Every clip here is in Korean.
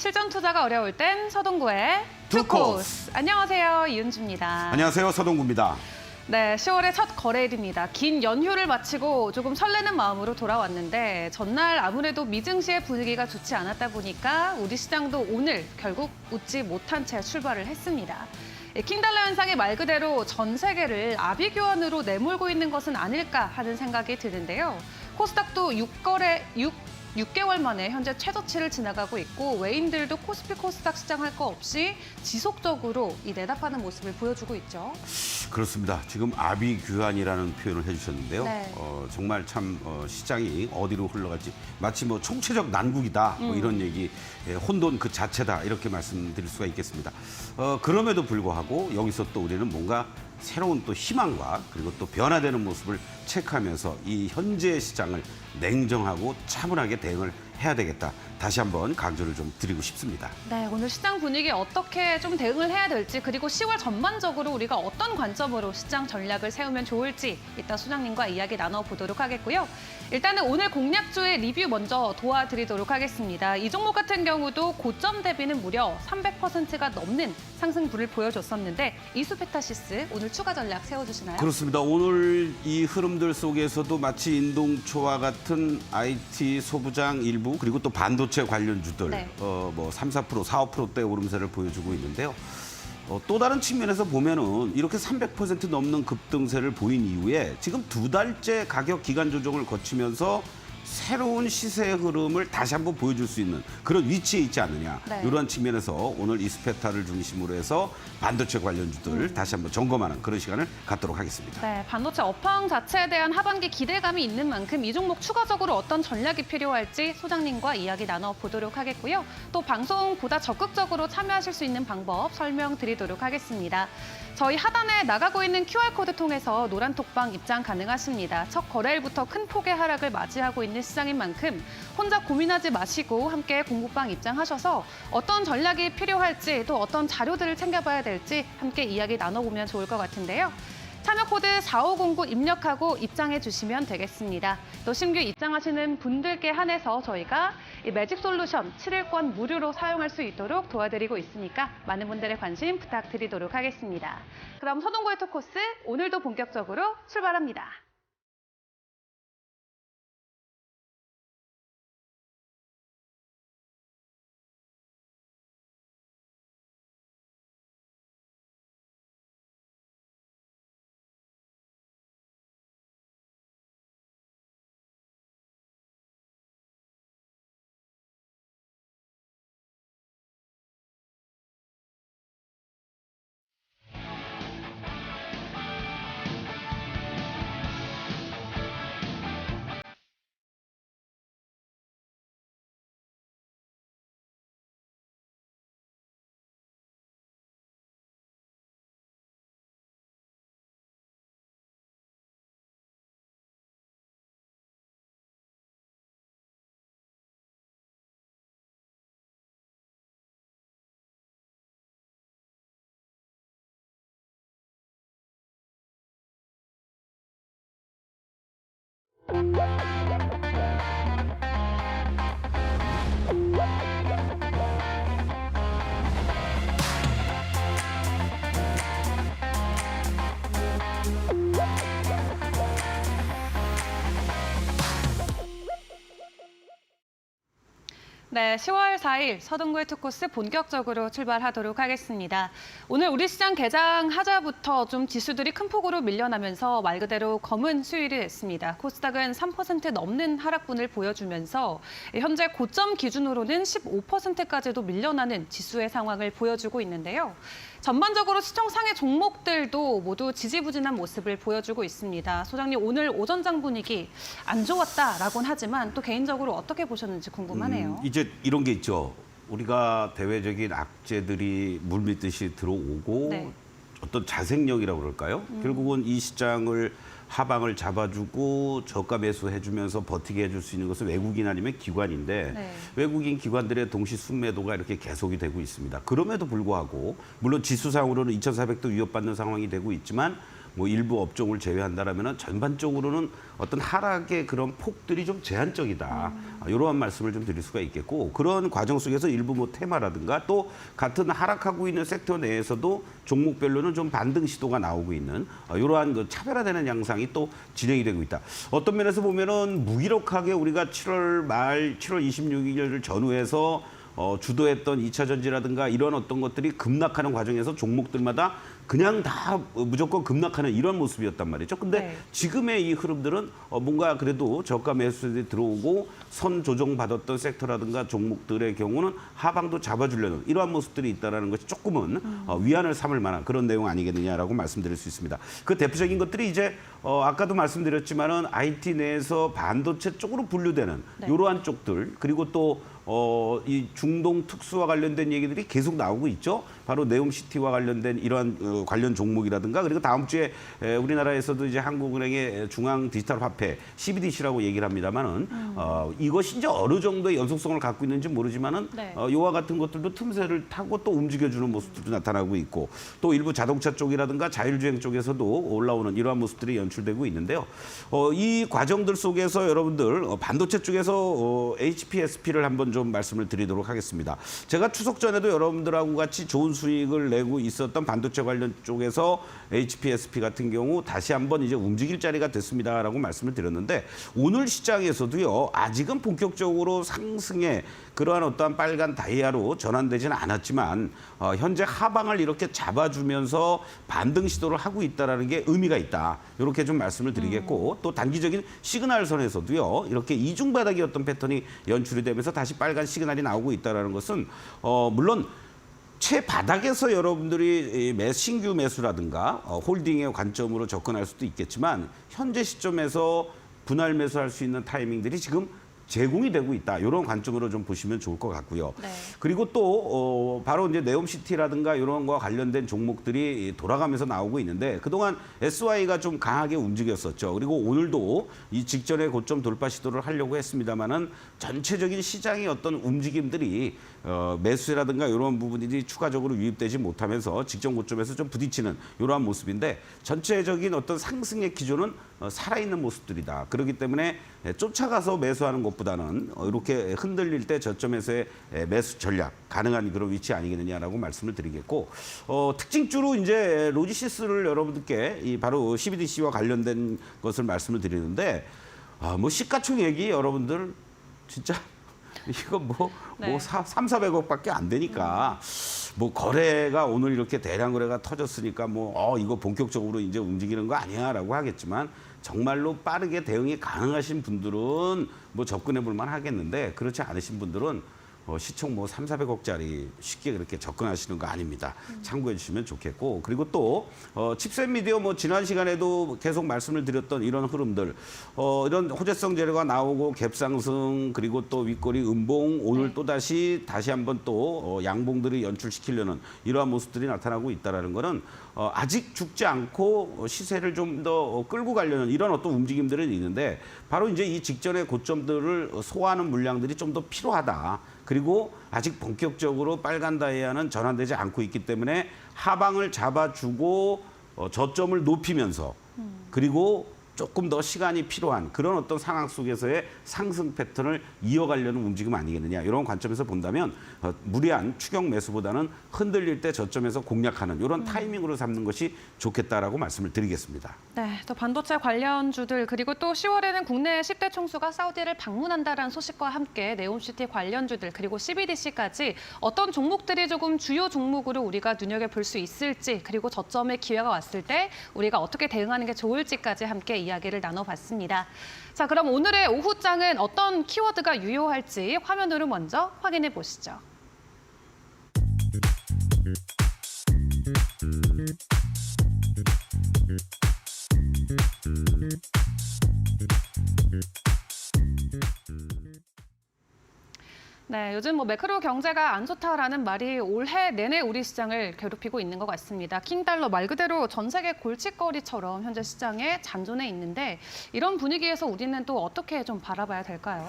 실전 투자가 어려울 땐 서동구의 투코스. 안녕하세요, 이은주입니다. 안녕하세요, 서동구입니다. 네, 10월의 첫 거래일입니다. 긴 연휴를 마치고 조금 설레는 마음으로 돌아왔는데 전날 아무래도 미증시의 분위기가 좋지 않았다 보니까 우리 시장도 오늘 결국 웃지 못한 채 출발을 했습니다. 킹달러 현상이 말 그대로 전 세계를 아비규환으로 내몰고 있는 것은 아닐까 하는 생각이 드는데요. 코스닥도 6개월 만에 현재 최저치를 지나가고 있고 외인들도 코스피 코스닥 시장할 거 없이 지속적으로 이 내답하는 모습을 보여주고 있죠. 그렇습니다. 지금 아비규환이라는 표현을 해주셨는데요. 네. 정말 참 시장이 어디로 흘러갈지 마치 뭐 총체적 난국이다 뭐 이런 얘기, 혼돈 그 자체다 이렇게 말씀드릴 수가 있겠습니다. 그럼에도 불구하고 여기서 또 우리는 뭔가 새로운 또 희망과 그리고 또 변화되는 모습을 체크하면서 이 현재 시장을 냉정하고 차분하게 대응을 해야 되겠다. 다시 한번 강조를 좀 드리고 싶습니다. 네, 오늘 시장 분위기 어떻게 좀 대응을 해야 될지 그리고 10월 전반적으로 우리가 어떤 관점으로 시장 전략을 세우면 좋을지 이따 소장님과 이야기 나눠보도록 하겠고요. 일단은 오늘 공략주의 리뷰 먼저 도와드리도록 하겠습니다. 이 종목 같은 경우도 고점 대비는 무려 300%가 넘는 상승분을 보여줬었는데 이수페타시스 오늘 추가 전략 세워주시나요? 그렇습니다. 오늘 이 흐름들 속에서도 마치 인동초와 같은 IT 소부장 일부 그리고 또 반도체 관련주들 네. 뭐 3, 4%, 4, 5%대 오름세를 보여주고 있는데요. 또 다른 측면에서 보면은 이렇게 300% 넘는 급등세를 보인 이후에 지금 2달째 가격 기간 조정을 거치면서 새로운 시세의 흐름을 다시 한번 보여줄 수 있는 그런 위치에 있지 않느냐. 네. 이러한 측면에서 오늘 이스페타를 중심으로 해서 반도체 관련주들 다시 한번 점검하는 그런 시간을 갖도록 하겠습니다. 네, 반도체 업황 자체에 대한 하반기 기대감이 있는 만큼 이 종목 추가적으로 어떤 전략이 필요할지 소장님과 이야기 나눠보도록 하겠고요. 또 방송보다 적극적으로 참여하실 수 있는 방법 설명드리도록 하겠습니다. 저희 하단에 나가고 있는 QR코드 통해서 노란톡방 입장 가능하십니다. 첫 거래일부터 큰 폭의 하락을 맞이하고 있는 시장인 만큼 혼자 고민하지 마시고 함께 공부방 입장하셔서 어떤 전략이 필요할지 또 어떤 자료들을 챙겨봐야 될지 함께 이야기 나눠보면 좋을 것 같은데요. 참여 코드 4509 입력하고 입장해 주시면 되겠습니다. 또 신규 입장하시는 분들께 한해서 저희가 이 매직 솔루션 7일권 무료로 사용할 수 있도록 도와드리고 있으니까 많은 분들의 관심 부탁드리도록 하겠습니다. 그럼 서동구의 토코스 오늘도 본격적으로 출발합니다. 네, 10월 4일 서동구의 투코스 본격적으로 출발하도록 하겠습니다. 오늘 우리 시장 개장하자부터 좀 지수들이 큰 폭으로 밀려나면서 말 그대로 검은 수일이 됐습니다. 코스닥은 3% 넘는 하락분을 보여주면서 현재 고점 기준으로는 15%까지도 밀려나는 지수의 상황을 보여주고 있는데요. 전반적으로 시총 상해 종목들도 모두 지지부진한 모습을 보여주고 있습니다. 소장님, 오늘 오전장 분위기 안 좋았다라고는 하지만 또 개인적으로 어떻게 보셨는지 궁금하네요. 이제 이런 게 있죠. 우리가 대외적인 악재들이 물밀듯이 들어오고 네. 어떤 자생력이라고 그럴까요? 결국은 이 시장을 하방을 잡아주고 저가 매수해주면서 버티게 해줄 수 있는 것은 외국인 아니면 기관인데 네. 외국인 기관들의 동시 순매도가 이렇게 계속이 되고 있습니다. 그럼에도 불구하고 물론 지수상으로는 2,400도 위협받는 상황이 되고 있지만 뭐 일부 업종을 제외한다라면은 전반적으로는 어떤 하락의 그런 폭들이 좀 제한적이다. 이러한 말씀을 좀 드릴 수가 있겠고 그런 과정 속에서 일부 뭐 테마라든가 또 같은 하락하고 있는 섹터 내에서도 종목별로는 좀 반등 시도가 나오고 있는 이러한 그 차별화되는 양상이 또 진행이 되고 있다. 어떤 면에서 보면은 무기력하게 우리가 7월 말 7월 26일을 전후해서 주도했던 2차 전지라든가 이런 어떤 것들이 급락하는 과정에서 종목들마다 그냥 다 무조건 급락하는 이런 모습이었단 말이죠. 근데 네. 지금의 이 흐름들은 뭔가 그래도 저가 매수들이 들어오고 선 조정 받았던 섹터라든가 종목들의 경우는 하방도 잡아주려는 이러한 모습들이 있다는 것이 조금은 위안을 삼을 만한 그런 내용 아니겠느냐라고 말씀드릴 수 있습니다. 그 대표적인 것들이 이제 아까도 말씀드렸지만은 IT 내에서 반도체 쪽으로 분류되는 네. 이러한 쪽들 그리고 또 이 중동 특수와 관련된 얘기들이 계속 나오고 있죠. 바로 네옴시티와 관련된 이러한 관련 종목이라든가 그리고 다음 주에 우리나라에서도 이제 한국은행의 중앙 디지털 화폐 CBDC라고 얘기를 합니다만은 이것이 이제 어느 정도의 연속성을 갖고 있는지 모르지만은 네. 이와 같은 것들도 틈새를 타고 또 움직여주는 모습들도 나타나고 있고 또 일부 자동차 쪽이라든가 자율주행 쪽에서도 올라오는 이러한 모습들이 연출되고 있는데요. 이 과정들 속에서 여러분들 반도체 쪽에서 HPSP를 한번 좀 말씀을 드리도록 하겠습니다. 제가 추석 전에도 여러분들하고 같이 좋은 수익을 내고 있었던 반도체 관련 쪽에서 HPSP 같은 경우 다시 한번 이제 움직일 자리가 됐습니다라고 말씀을 드렸는데 오늘 시장에서도요 아직은 본격적으로 상승의 그러한 어떠한 빨간 다이아로 전환되지는 않았지만 현재 하방을 이렇게 잡아주면서 반등 시도를 하고 있다라는 게 의미가 있다. 이렇게 좀 말씀을 드리겠고 또 단기적인 시그널선에서도요 이렇게 이중 바닥의 어떤 패턴이 연출이 되면서 다시 빨간 시그널이 나오고 있다라는 것은 물론 최바닥에서 여러분들이 신규 매수라든가 홀딩의 관점으로 접근할 수도 있겠지만 현재 시점에서 분할 매수할 수 있는 타이밍들이 지금 제공이 되고 있다. 이런 관점으로 좀 보시면 좋을 것 같고요. 네. 그리고 또 바로 이제 네옴시티라든가 이런 거와 관련된 종목들이 돌아가면서 나오고 있는데 그동안 SY가 좀 강하게 움직였었죠. 그리고 오늘도 이 직전에 고점 돌파 시도를 하려고 했습니다만은 전체적인 시장의 어떤 움직임들이 매수라든가 이런 부분들이 추가적으로 유입되지 못하면서 직전 고점에서 좀 부딪히는 이러한 모습인데 전체적인 어떤 상승의 기조는 살아있는 모습들이다. 그렇기 때문에 쫓아가서 매수하는 것보다는 이렇게 흔들릴 때 저점에서의 매수 전략 가능한 그런 위치 아니겠느냐라고 말씀을 드리겠고 특징주로 이제 로지시스를 여러분들께 이 바로 CBDC와 관련된 것을 말씀을 드리는데 뭐 시가총 얘기 여러분들 진짜 이거 네. 3,400억밖에 안 되니까 뭐 거래가 오늘 이렇게 대량 거래가 터졌으니까 뭐 이거 본격적으로 이제 움직이는 거 아니야라고 하겠지만 정말로 빠르게 대응이 가능하신 분들은 뭐 접근해 볼 만 하겠는데 그렇지 않으신 분들은 시총 3,400억짜리 쉽게 그렇게 접근하시는 거 아닙니다. 참고해 주시면 좋겠고 그리고 또 칩셋 미디어 지난 시간에도 계속 말씀을 드렸던 이런 흐름들 이런 호재성 재료가 나오고 갭상승 그리고 또 윗꼬리 음봉 오늘 네. 또 다시 한번 또 양봉들을 연출시키려는 이러한 모습들이 나타나고 있다라는 거는 아직 죽지 않고 시세를 좀 더 끌고 가려는 이런 어떤 움직임들은 있는데 바로 이제 이 직전의 고점들을 소화하는 물량들이 좀 더 필요하다. 그리고 아직 본격적으로 빨간 다이아는 전환되지 않고 있기 때문에 하방을 잡아주고 저점을 높이면서 그리고 조금 더 시간이 필요한 그런 어떤 상황 속에서의 상승 패턴을 이어가려는 움직임 아니겠느냐 이런 관점에서 본다면 무리한 추격 매수보다는 흔들릴 때 저점에서 공략하는 이런 타이밍으로 삼는 것이 좋겠다라고 말씀을 드리겠습니다. 네, 또 반도체 관련주들 그리고 또 10월에는 국내 10대 총수가 사우디를 방문한다라는 소식과 함께 네옴시티 관련주들 그리고 CBDC까지 어떤 종목들이 조금 주요 종목으로 우리가 눈여겨볼 수 있을지 그리고 저점의 기회가 왔을 때 우리가 어떻게 대응하는 게 좋을지까지 함께 이야기를 나눠봤습니다. 자, 그럼 오늘의 오후장은 어떤 키워드가 유효할지 화면으로 먼저 확인해 보시죠. 네, 요즘 뭐 매크로 경제가 안 좋다라는 말이 올해 내내 우리 시장을 괴롭히고 있는 것 같습니다. 킹달러 말 그대로 전 세계 골칫거리처럼 현재 시장에 잔존해 있는데 이런 분위기에서 우리는 또 어떻게 좀 바라봐야 될까요?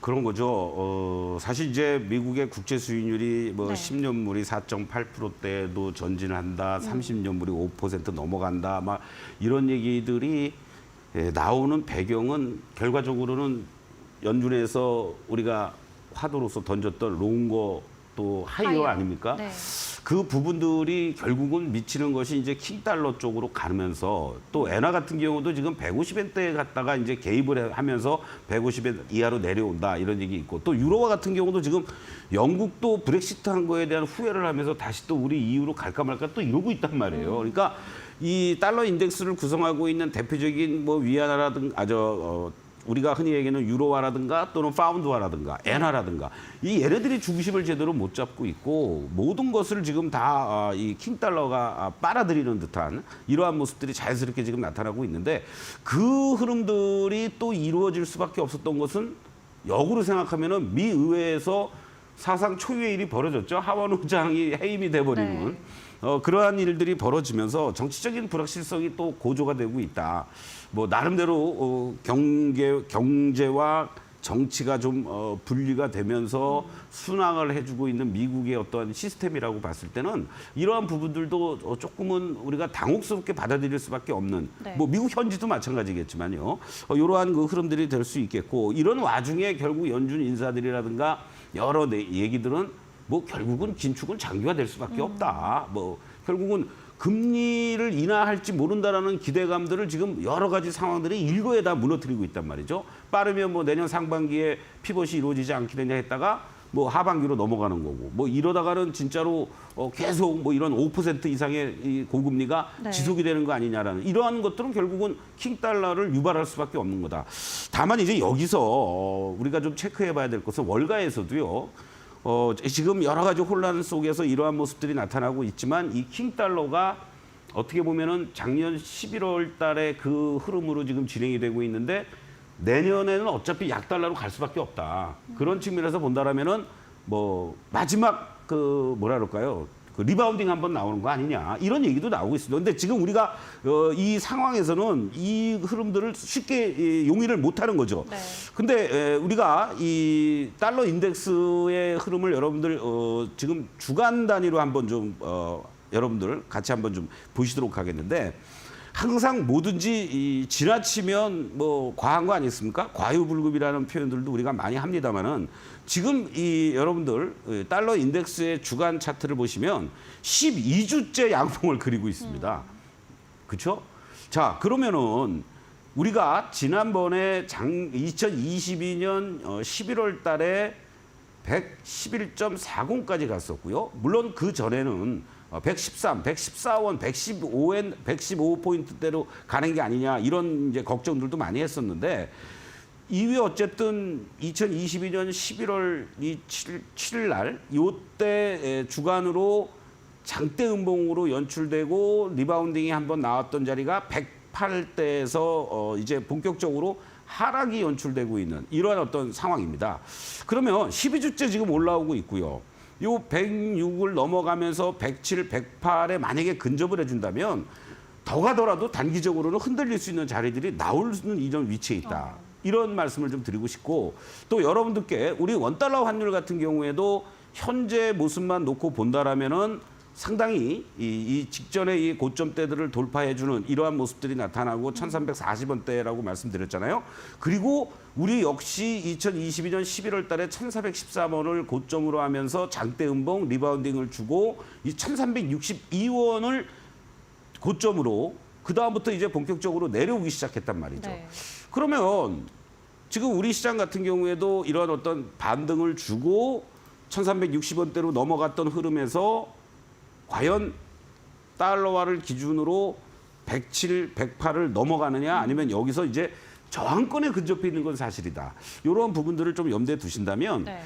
그런 거죠. 사실 이제 미국의 국제 수익률이 뭐 네. 10년물이 4.8%대도 전진을 한다, 30년물이 5% 넘어간다, 막 이런 얘기들이 나오는 배경은 결과적으로는 연준에서 우리가 화두로서 던졌던 롱거 또 하이어 하이어. 아닙니까? 네. 그 부분들이 결국은 미치는 것이 이제 킹달러 쪽으로 가면서 또 엔화 같은 경우도 지금 150엔대에 갔다가 이제 개입을 하면서 150엔 이하로 내려온다 이런 얘기 있고 또 유로화 같은 경우도 지금 영국도 브렉시트 한 거에 대한 후회를 하면서 다시 또 우리 EU로 갈까 말까 또 이러고 있단 말이에요. 그러니까 이 달러 인덱스를 구성하고 있는 대표적인 뭐 위안화라든가 우리가 흔히 얘기하는 유로화라든가 또는 파운드화라든가 엔화라든가 이 얘네들이 중심을 제대로 못 잡고 있고 모든 것을 지금 다 이 킹달러가 빨아들이는 듯한 이러한 모습들이 자연스럽게 지금 나타나고 있는데 그 흐름들이 또 이루어질 수밖에 없었던 것은 역으로 생각하면은 미 의회에서 사상 초유의 일이 벌어졌죠. 하원 의장이 해임이 돼버리는. 네. 그러한 일들이 벌어지면서 정치적인 불확실성이 또 고조가 되고 있다. 뭐 나름대로 경제와 정치가 좀 분리가 되면서 순항을 해주고 있는 미국의 어떤 시스템이라고 봤을 때는 이러한 부분들도 조금은 우리가 당혹스럽게 받아들일 수밖에 없는 네. 뭐 미국 현지도 마찬가지겠지만요. 이러한 그 흐름들이 될 수 있겠고 이런 와중에 결국 연준 인사들이라든가 여러 얘기들은 뭐 결국은 긴축은 장기화될 수밖에 없다. 뭐 결국은 금리를 인하할지 모른다라는 기대감들을 지금 여러 가지 상황들이 일거에 다 무너뜨리고 있단 말이죠. 빠르면 뭐 내년 상반기에 피벗이 이루어지지 않겠느냐 했다가 뭐 하반기로 넘어가는 거고 뭐 이러다가는 진짜로 계속 뭐 이런 5% 이상의 이 고금리가 네. 지속이 되는 거 아니냐라는 이러한 것들은 결국은 킹달러를 유발할 수밖에 없는 거다. 다만 이제 여기서 우리가 좀 체크해 봐야 될 것은 월가에서도요. 지금 여러 가지 혼란 속에서 이러한 모습들이 나타나고 있지만 이 킹달러가 어떻게 보면은 작년 11월 달에 그 흐름으로 지금 진행이 되고 있는데 내년에는 어차피 약달러로 갈 수밖에 없다. 그런 측면에서 본다라면은 뭐 마지막 그 뭐라 그럴까요? 그 리바운딩 한번 나오는 거 아니냐 이런 얘기도 나오고 있습니다. 근데 지금 우리가 이 상황에서는 이 흐름들을 쉽게 용인을 못하는 거죠. 네. 근데 우리가 이 달러 인덱스의 흐름을 여러분들 지금 주간 단위로 한번 좀 여러분들 같이 한번 좀 보시도록 하겠는데 항상 뭐든지 지나치면 뭐 과한 거 아니겠습니까? 과유불급이라는 표현들도 우리가 많이 합니다만은 지금 이 여러분들 달러 인덱스의 주간 차트를 보시면 12주째 양봉을 그리고 있습니다. 그렇죠? 자, 그러면은 우리가 지난번에 2022년 11월 달에 111.40까지 갔었고요. 물론 그 전에는 113, 114원, 115엔, 115포인트대로 가는 게 아니냐 이런 이제 걱정들도 많이 했었는데 이후에 어쨌든 2022년 11월 7일 날 이때 주간으로 장대 음봉으로 연출되고 리바운딩이 한번 나왔던 자리가 108대에서 이제 본격적으로 하락이 연출되고 있는 이러한 어떤 상황입니다. 그러면 12주째 지금 올라오고 있고요. 요 106을 넘어가면서 107, 108에 만약에 근접을 해준다면 더 가더라도 단기적으로는 흔들릴 수 있는 자리들이 나올 수 있는 이런 위치에 있다. 이런 말씀을 좀 드리고 싶고 또 여러분들께 우리 원달러 환율 같은 경우에도 현재 모습만 놓고 본다라면은 상당히 이 직전에 이 고점대들을 돌파해주는 이러한 모습들이 나타나고 1340원대라고 말씀드렸잖아요. 그리고 우리 역시 2022년 11월 달에 1413원을 고점으로 하면서 장대 음봉 리바운딩을 주고 이 1362원을 고점으로 그다음부터 이제 본격적으로 내려오기 시작했단 말이죠. 네. 그러면 지금 우리 시장 같은 경우에도 이런 어떤 반등을 주고 1360원대로 넘어갔던 흐름에서 과연 달러화를 기준으로 107, 108을 넘어가느냐 아니면 여기서 이제 저항권에 근접해 있는 건 사실이다. 이런 부분들을 좀 염두에 두신다면 네.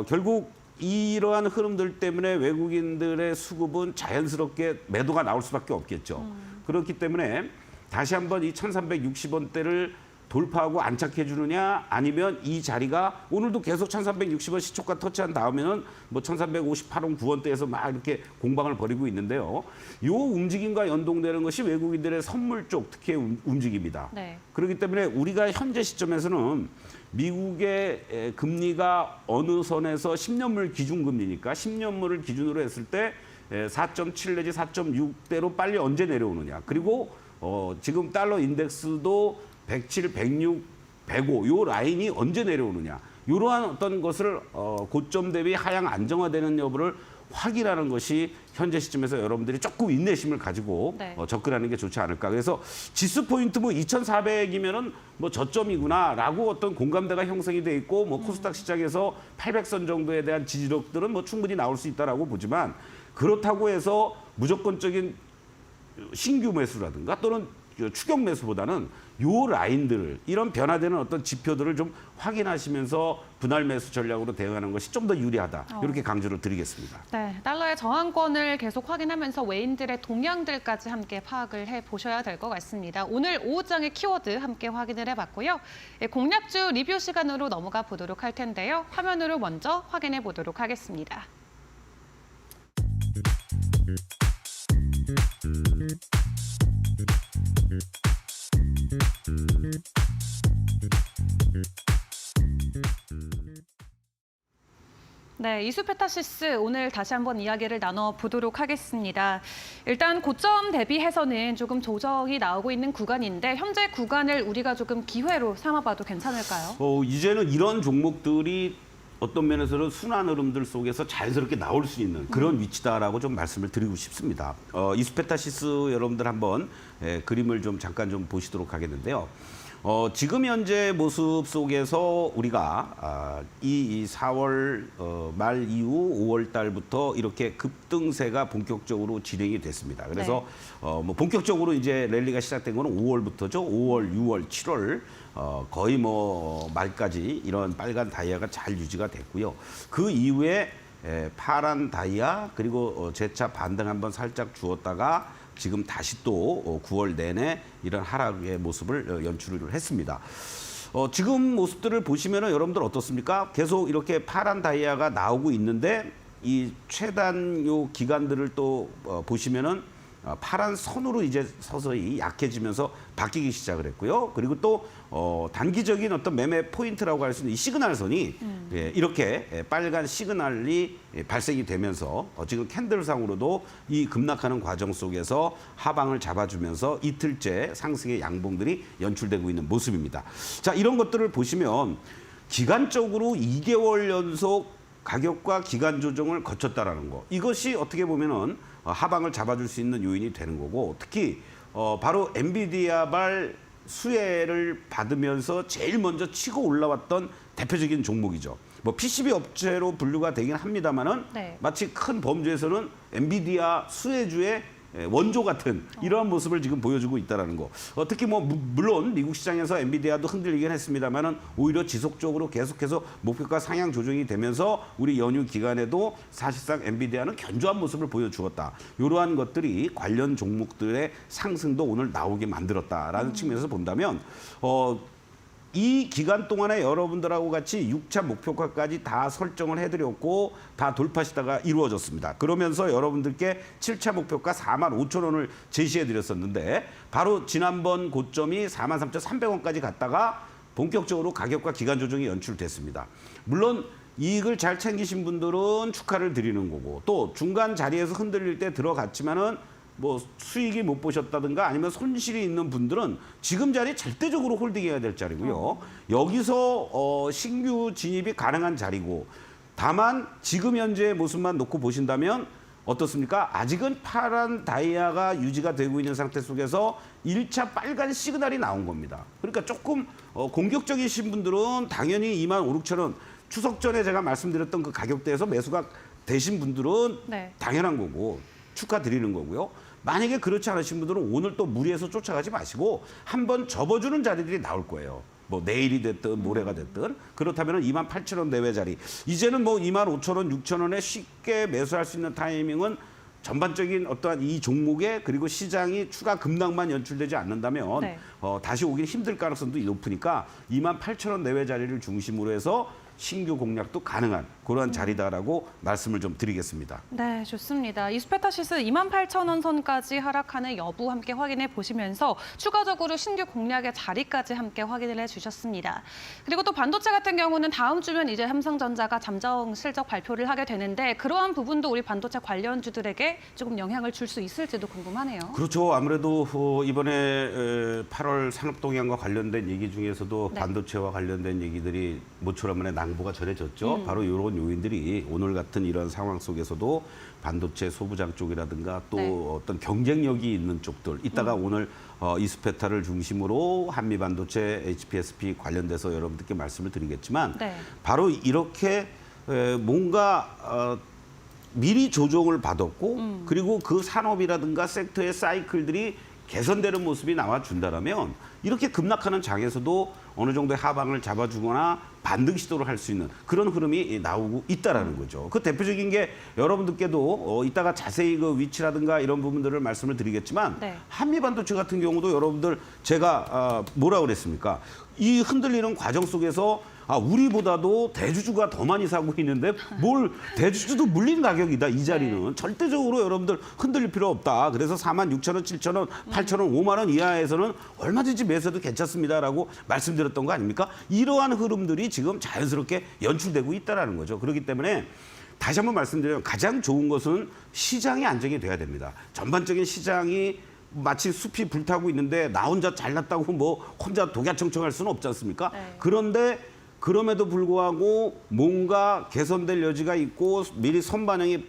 결국 이러한 흐름들 때문에 외국인들의 수급은 자연스럽게 매도가 나올 수밖에 없겠죠. 그렇기 때문에 다시 한번 이 1360원대를 돌파하고 안착해 주느냐 아니면 이 자리가 오늘도 계속 1360원 시초가 터치한 다음에는 뭐 1358원 9원대에서 막 이렇게 공방을 벌이고 있는데요. 이 움직임과 연동되는 것이 외국인들의 선물 쪽 특히의 움직임이다. 네. 그렇기 때문에 우리가 현재 시점에서는 미국의 금리가 어느 선에서 10년물 기준금리니까 10년물을 기준으로 했을 때 4.7 내지 4.6대로 빨리 언제 내려오느냐. 그리고 지금 달러 인덱스도 107, 106, 105 요 라인이 언제 내려오느냐. 이러한 어떤 것을 고점 대비 하향 안정화되는 여부를 확인하는 것이 현재 시점에서 여러분들이 조금 인내심을 가지고 네. 접근하는 게 좋지 않을까. 그래서 지수 포인트 뭐 2,400이면은 뭐 저점이구나라고 어떤 공감대가 형성이 돼 있고 뭐 코스닥 시장에서 800선 정도에 대한 지지력들은 뭐 충분히 나올 수 있다라고 보지만 그렇다고 해서 무조건적인 신규 매수라든가 또는 추격 매수보다는 요 라인들 이런 변화되는 어떤 지표들을 좀 확인하시면서 분할 매수 전략으로 대응하는 것이 좀 더 유리하다. 이렇게 강조를 드리겠습니다. 네, 달러의 저항권을 계속 확인하면서 외인들의 동향들까지 함께 파악을 해보셔야 될 것 같습니다. 오늘 오후장의 키워드 함께 확인을 해봤고요. 공략주 리뷰 시간으로 넘어가 보도록 할 텐데요. 화면으로 먼저 확인해 보도록 하겠습니다. 네, 이수페타시스 오늘 다시 한번 이야기를 나눠보도록 하겠습니다. 일단 고점 대비해서는 조금 조정이 나오고 있는 구간인데 현재 구간을 우리가 조금 기회로 삼아봐도 괜찮을까요? 이제는 이런 종목들이 어떤 면에서는 순환 흐름들 속에서 자연스럽게 나올 수 있는 그런 위치다라고 좀 말씀을 드리고 싶습니다. 이수페타시스 여러분들 한번 그림을 좀 잠깐 좀 보시도록 하겠는데요. 지금 현재 모습 속에서 우리가 이 4월 말 이후 5월 달부터 이렇게 급등세가 본격적으로 진행이 됐습니다. 그래서 뭐 본격적으로 이제 랠리가 시작된 거는 5월부터죠. 5월, 6월, 7월 거의 뭐 말까지 이런 빨간 다이아가 잘 유지가 됐고요. 그 이후에 파란 다이아 그리고 재차 반등 한번 살짝 주었다가 지금 다시 또 9월 내내 이런 하락의 모습을 연출을 했습니다. 지금 모습들을 보시면은 여러분들 어떻습니까? 계속 이렇게 파란 다이아가 나오고 있는데 이 최단 요 기간들을 또 보시면은 파란 선으로 이제 서서히 약해지면서 바뀌기 시작을 했고요. 그리고 또 단기적인 어떤 매매 포인트라고 할 수 있는 이 시그널선이 이렇게 빨간 시그널이 발생이 되면서 지금 캔들상으로도 이 급락하는 과정 속에서 하방을 잡아주면서 이틀째 상승의 양봉들이 연출되고 있는 모습입니다. 자, 이런 것들을 보시면 기간적으로 2개월 연속 가격과 기간 조정을 거쳤다라는 거. 이것이 어떻게 보면은 하방을 잡아줄 수 있는 요인이 되는 거고 특히 바로 엔비디아발 수혜를 받으면서 제일 먼저 치고 올라왔던 대표적인 종목이죠. 뭐 PCB 업체로 분류가 되긴 합니다만은 마치 큰 범주에서는 엔비디아 수혜주의 원조 같은 이러한 모습을 지금 보여주고 있다는 거. 특히 뭐 물론 미국 시장에서 엔비디아도 흔들리긴 했습니다만은 오히려 지속적으로 계속해서 목표가 상향 조정이 되면서 우리 연휴 기간에도 사실상 엔비디아는 견조한 모습을 보여주었다. 이러한 것들이 관련 종목들의 상승도 오늘 나오게 만들었다라는 측면에서 본다면 이 기간 동안에 여러분들하고 같이 6차 목표가까지 다 설정을 해드렸고 다 돌파시다가 이루어졌습니다. 그러면서 여러분들께 7차 목표가 45,000원을 제시해드렸었는데 바로 지난번 고점이 43,300원까지 갔다가 본격적으로 가격과 기간 조정이 연출됐습니다. 물론 이익을 잘 챙기신 분들은 축하를 드리는 거고 또 중간 자리에서 흔들릴 때 들어갔지만은 뭐 수익이 못 보셨다든가 아니면 손실이 있는 분들은 지금 자리에 절대적으로 홀딩해야 될 자리고요. 여기서 신규 진입이 가능한 자리고 다만 지금 현재의 모습만 놓고 보신다면 어떻습니까? 아직은 파란 다이아가 유지가 되고 있는 상태 속에서 1차 빨간 시그널이 나온 겁니다. 그러니까 조금 공격적이신 분들은 당연히 25,000~26,000원 추석 전에 제가 말씀드렸던 그 가격대에서 매수가 되신 분들은 당연한 거고 축하드리는 거고요. 만약에 그렇지 않으신 분들은 오늘 또 무리해서 쫓아가지 마시고 한번 접어주는 자리들이 나올 거예요. 뭐 내일이 됐든 모레가 됐든 그렇다면 28,000원 내외 자리. 이제는 뭐 25,000원, 6,000원에 쉽게 매수할 수 있는 타이밍은 전반적인 어떠한 이 종목에 그리고 시장이 추가 급락만 연출되지 않는다면 네. 다시 오긴 힘들 가능성도 높으니까 28,000원 내외 자리를 중심으로 해서 신규 공략도 가능한 그런 자리다라고 말씀을 좀 드리겠습니다. 네, 좋습니다. 이스페타시스 28,000원 선까지 하락하는 여부 함께 확인해 보시면서 추가적으로 신규 공략의 자리까지 함께 확인을 해주셨습니다. 그리고 또 반도체 같은 경우는 다음 주면 이제 삼성전자가 잠정 실적 발표를 하게 되는데 그러한 부분도 우리 반도체 관련주들에게 조금 영향을 줄 수 있을지도 궁금하네요. 그렇죠. 아무래도 이번에 8월 산업동향과 관련된 얘기 중에서도 네. 반도체와 관련된 얘기들이 모처럼에 낭보가 전해졌죠. 바로 이런 요인들이 오늘 같은 이런 상황 속에서도 반도체 소부장 쪽이라든가 또 네. 어떤 경쟁력이 있는 쪽들 이따가 오늘 이스페타를 중심으로 한미반도체, HPSP 관련돼서 여러분들께 말씀을 드리겠지만 네. 바로 이렇게 뭔가 미리 조정을 받았고 그리고 그 산업이라든가 섹터의 사이클들이 개선되는 모습이 나와준다면 이렇게 급락하는 장에서도 어느 정도의 하방을 잡아주거나 반등 시도를 할 수 있는 그런 흐름이 나오고 있다라는 거죠. 그 대표적인 게 여러분들께도 이따가 자세히 그 위치라든가 이런 부분들을 말씀을 드리겠지만 네. 한미반도체 같은 경우도 여러분들 제가 뭐라 그랬습니까? 이 흔들리는 과정 속에서 우리보다도 대주주가 더 많이 사고 있는데 뭘 대주주도 물린 가격이다. 이 자리는 절대적으로 여러분들 흔들릴 필요 없다. 그래서 46,000원, 7,000원, 8,000원, 5만 원 이하에서는 얼마든지 매수해도 괜찮습니다라고 말씀드렸던 거 아닙니까? 이러한 흐름들이 지금 자연스럽게 연출되고 있다라는 거죠. 그렇기 때문에 다시 한번 말씀드리면 가장 좋은 것은 시장이 안정이 돼야 됩니다. 전반적인 시장이 마치 숲이 불타고 있는데 나 혼자 잘났다고 뭐 혼자 독야청청할 수는 없지 않습니까? 네. 그런데 그럼에도 불구하고 뭔가 개선될 여지가 있고 미리 선반영이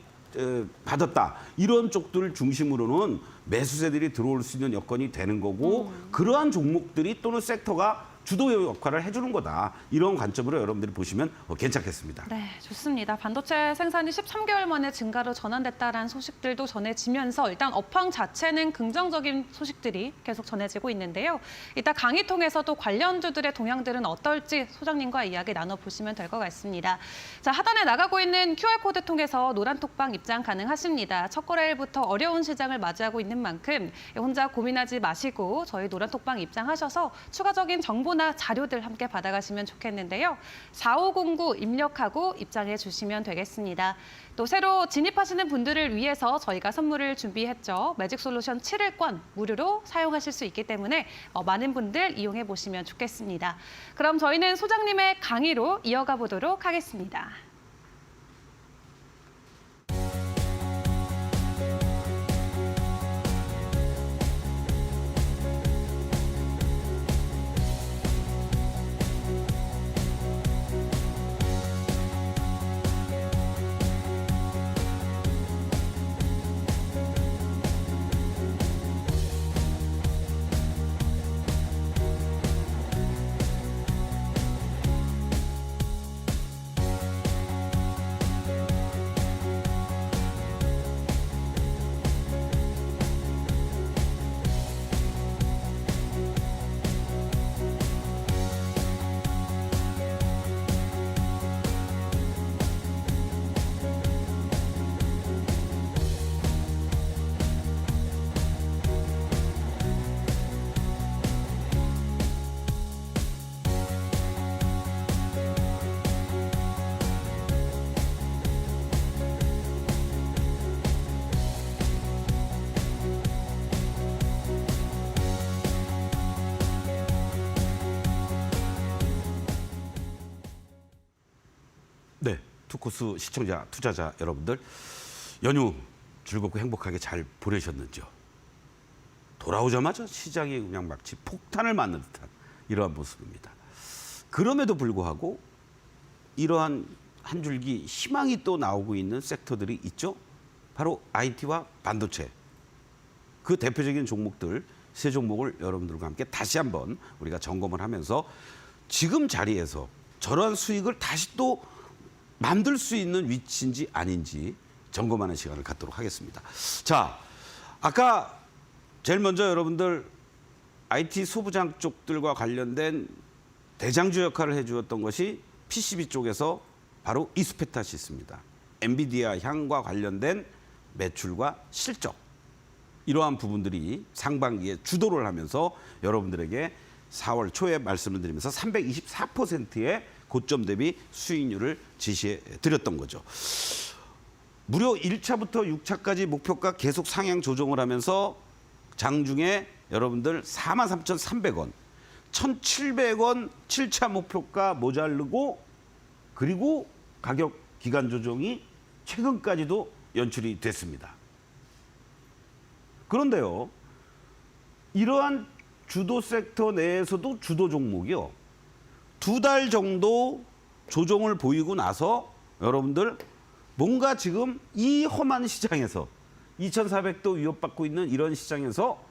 받았다. 이런 쪽들 중심으로는 매수세들이 들어올 수 있는 여건이 되는 거고 그러한 종목들이 또는 섹터가 주도의 역할을 해주는 거다. 이런 관점으로 여러분들이 보시면 괜찮겠습니다. 네, 좋습니다. 반도체 생산이 13개월 만에 증가로 전환됐다라는 소식들도 전해지면서 일단 업황 자체는 긍정적인 소식들이 계속 전해지고 있는데요. 이따 강의 통해서 또 관련주들의 동향들은 어떨지 소장님과 이야기 나눠보시면 될 것 같습니다. 자, 하단에 나가고 있는 QR코드 통해서 노란톡방 입장 가능하십니다. 첫 거래일부터 어려운 시장을 맞이하고 있는 만큼 혼자 고민하지 마시고 저희 노란톡방 입장하셔서 추가적인 정보나 자료들 함께 받아가시면 좋겠는데요. 4509 입력하고 입장해 주시면 되겠습니다. 또 새로 진입하시는 분들을 위해서 저희가 선물을 준비했죠. 매직솔루션 7일권 무료로 사용하실 수 있기 때문에 많은 분들 이용해 보시면 좋겠습니다. 그럼 저희는 소장님의 강의로 이어가 보도록 하겠습니다. 네, 투코스 시청자, 투자자 여러분들 연휴 즐겁고 행복하게 잘 보내셨는지요? 돌아오자마자 시장이 그냥 마치 폭탄을 맞는 듯한 이러한 모습입니다. 그럼에도 불구하고 이러한 한 줄기 희망이 또 나오고 있는 섹터들이 있죠. 바로 IT와 반도체. 그 대표적인 종목들 세 종목을 여러분들과 함께 다시 한번 우리가 점검을 하면서 지금 자리에서 저러한 수익을 다시 또 만들 수 있는 위치인지 아닌지 점검하는 시간을 갖도록 하겠습니다. 자, 아까 제일 먼저 여러분들 IT 소부장 쪽들과 관련된 대장주 역할을 해주었던 것이 PCB 쪽에서 바로 이스페타시스입니다. 엔비디아 향과 관련된 매출과 실적 이러한 부분들이 상반기에 주도를 하면서 여러분들에게 4월 초에 말씀을 드리면서 324%의 고점 대비 수익률을 제시해 드렸던 거죠. 무려 1차부터 6차까지 목표가 계속 상향 조정을 하면서 장중에 여러분들 43,300원, 1,700원 7차 목표가 모자르고 그리고 가격 기간 조정이 최근까지도 연출이 됐습니다. 그런데요, 이러한 주도 섹터 내에서도 주도 종목이요. 2달 정도 조정을 보이고 나서 여러분들 뭔가 지금 이 험한 시장에서 2,400도 위협받고 있는 이런 시장에서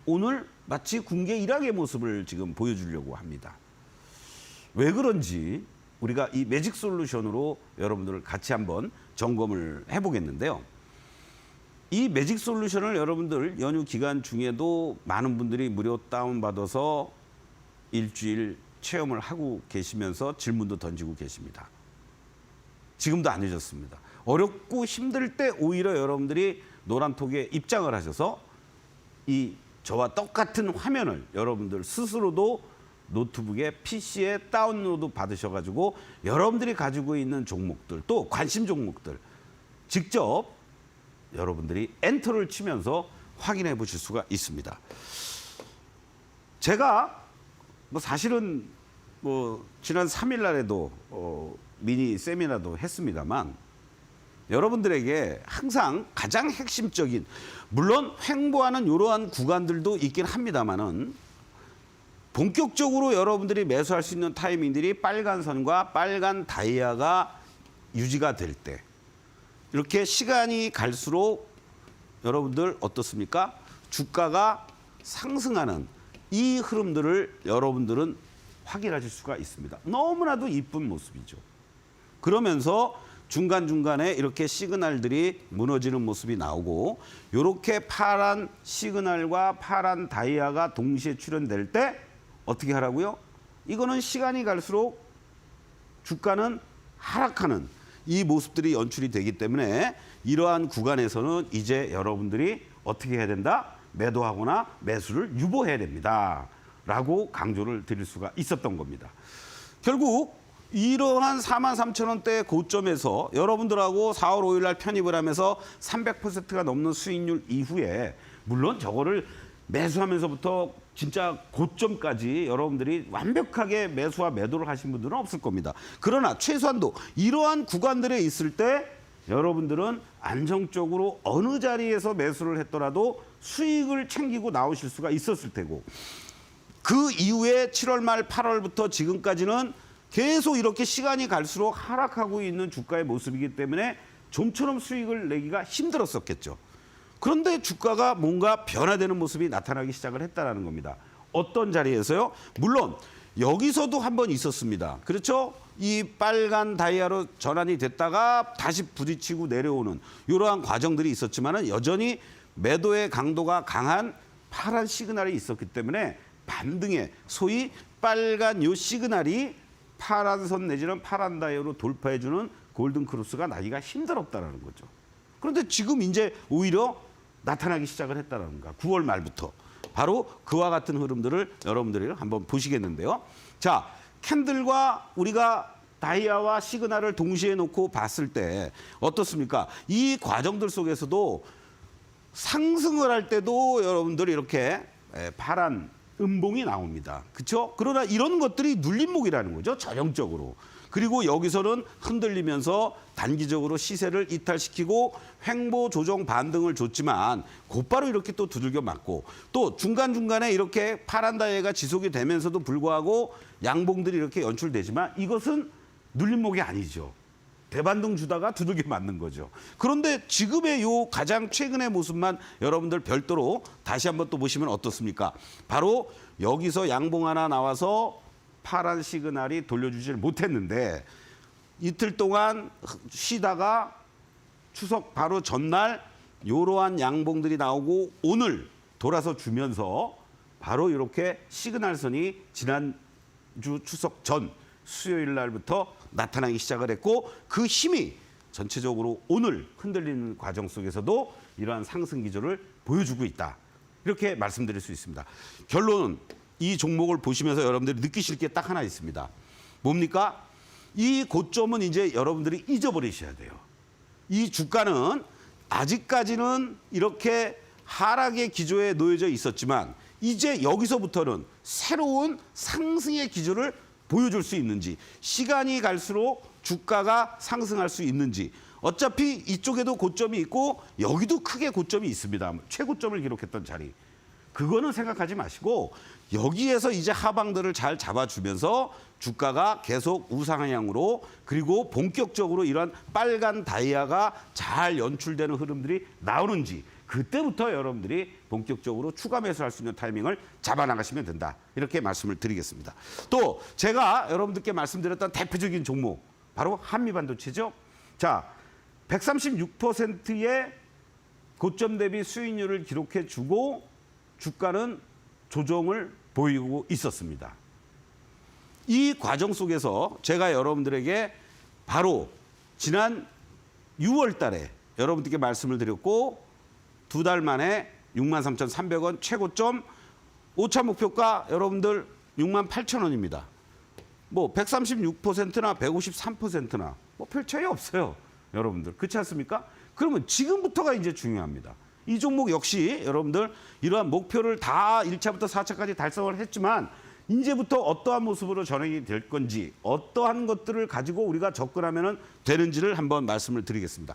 오늘 마치 군계 일학의 모습을 지금 보여주려고 합니다. 왜 그런지 우리가 이 매직 솔루션으로 여러분들을 같이 한번 점검을 해보겠는데요. 이 매직 솔루션을 여러분들 연휴 기간 중에도 많은 분들이 무료 다운받아서 일주일 체험을 하고 계시면서 질문도 던지고 계십니다. 지금도 안 늦었습니다. 어렵고 힘들 때 오히려 여러분들이 노란톡에 입장을 하셔서 이 저와 똑같은 화면을 여러분들 스스로도 노트북에 PC에 다운로드 받으셔가지고 여러분들이 가지고 있는 종목들 또 관심 종목들 직접 여러분들이 엔터를 치면서 확인해 보실 수가 있습니다. 제가 사실은 지난 3일 날에도 미니 세미나도 했습니다만 여러분들에게 항상 가장 핵심적인 물론 횡보하는 이러한 구간들도 있긴 합니다만은 본격적으로 여러분들이 매수할 수 있는 타이밍들이 빨간 선과 빨간 다이아가 유지가 될 때 이렇게 시간이 갈수록 여러분들 어떻습니까? 주가가 상승하는 이 흐름들을 여러분들은 확인하실 수가 있습니다. 너무나도 이쁜 모습이죠. 그러면서 중간중간에 이렇게 시그널들이 무너지는 모습이 나오고 이렇게 파란 시그널과 파란 다이아가 동시에 출현될 때 어떻게 하라고요? 이거는 시간이 갈수록 주가는 하락하는 이 모습들이 연출이 되기 때문에 이러한 구간에서는 이제 여러분들이 어떻게 해야 된다? 매도하거나 매수를 유보해야 됩니다. 라고 강조를 드릴 수가 있었던 겁니다. 결국 이러한 43,000원대 고점에서 여러분들하고 4월 5일 날 편입을 하면서 300%가 넘는 수익률 이후에 물론 저거를 매수하면서부터 진짜 고점까지 여러분들이 완벽하게 매수와 매도를 하신 분들은 없을 겁니다. 그러나 최소한도 이러한 구간들에 있을 때 여러분들은 안정적으로 어느 자리에서 매수를 했더라도 수익을 챙기고 나오실 수가 있었을 테고 그 이후에 7월 말 8월부터 지금까지는 계속 이렇게 시간이 갈수록 하락하고 있는 주가의 모습이기 때문에 좀처럼 수익을 내기가 힘들었었겠죠. 그런데 주가가 뭔가 변화되는 모습이 나타나기 시작을 했다는 겁니다. 어떤 자리에서요? 물론 여기서도 한번 있었습니다. 그렇죠? 이 빨간 다이아로 전환이 됐다가 다시 부딪히고 내려오는 이러한 과정들이 있었지만은 여전히 매도의 강도가 강한 파란 시그널이 있었기 때문에 반등의 소위 빨간 요 시그널이 파란 선 내지는 파란 다이아로 돌파해주는 골든 크로스가 나기가 힘들었다는 거죠. 그런데 지금 이제 오히려 나타나기 시작을 했다는 거 9월 말부터. 바로 그와 같은 흐름들을 여러분들이 한번 보시겠는데요. 자, 캔들과 우리가 다이아와 시그널을 동시에 놓고 봤을 때 어떻습니까? 이 과정들 속에서도 상승을 할 때도 여러분들이 이렇게 파란 음봉이 나옵니다. 그렇죠? 그러나 이런 것들이 눌림목이라는 거죠. 전형적으로. 그리고 여기서는 흔들리면서 단기적으로 시세를 이탈시키고 횡보 조정 반등을 줬지만 곧바로 이렇게 또 두들겨 맞고 또 중간중간에 이렇게 파란 다이아가 지속이 되면서도 불구하고 양봉들이 이렇게 연출되지만 이것은 눌림목이 아니죠. 대반등 주다가 두들겨 맞는 거죠. 그런데 지금의 요 가장 최근의 모습만 여러분들 별도로 다시 한번 또 보시면 어떻습니까? 바로 여기서 양봉 하나 나와서 파란 시그널이 돌려주질 못했는데 이틀 동안 쉬다가 추석 바로 전날 이러한 양봉들이 나오고 오늘 돌아서 주면서 바로 이렇게 시그널선이 지난주 추석 전 수요일 날부터 나타나기 시작을 했고 그 힘이 전체적으로 오늘 흔들리는 과정 속에서도 이러한 상승 기조를 보여주고 있다. 이렇게 말씀드릴 수 있습니다. 결론은 이 종목을 보시면서 여러분들이 느끼실 게 딱 하나 있습니다. 뭡니까? 이 고점은 이제 여러분들이 잊어버리셔야 돼요. 이 주가는 아직까지는 이렇게 하락의 기조에 놓여져 있었지만 이제 여기서부터는 새로운 상승의 기조를 보여줄 수 있는지, 시간이 갈수록 주가가 상승할 수 있는지, 어차피 이쪽에도 고점이 있고 여기도 크게 고점이 있습니다. 최고점을 기록했던 자리. 그거는 생각하지 마시고 여기에서 이제 하방들을 잘 잡아주면서 주가가 계속 우상향으로, 그리고 본격적으로 이런 빨간 다이아가 잘 연출되는 흐름들이 나오는지, 그때부터 여러분들이 본격적으로 추가 매수할 수 있는 타이밍을 잡아나가시면 된다. 이렇게 말씀을 드리겠습니다. 또 제가 여러분들께 말씀드렸던 대표적인 종목, 바로 한미반도체죠. 자, 136%의 고점 대비 수익률을 기록해주고 주가는 조정을 보이고 있었습니다. 이 과정 속에서 제가 여러분들에게 바로 지난 6월 달에 여러분들께 말씀을 드렸고, 2달 만에 63,300원 최고점, 5차 목표가 여러분들 68,000원입니다. 뭐 136%나 153%나 뭐 별 차이 없어요. 여러분들. 그렇지 않습니까? 그러면 지금부터가 이제 중요합니다. 이 종목 역시 여러분들 이러한 목표를 다 1차부터 4차까지 달성을 했지만 이제부터 어떠한 모습으로 전환이 될 건지, 어떠한 것들을 가지고 우리가 접근하면 되는지를 한번 말씀을 드리겠습니다.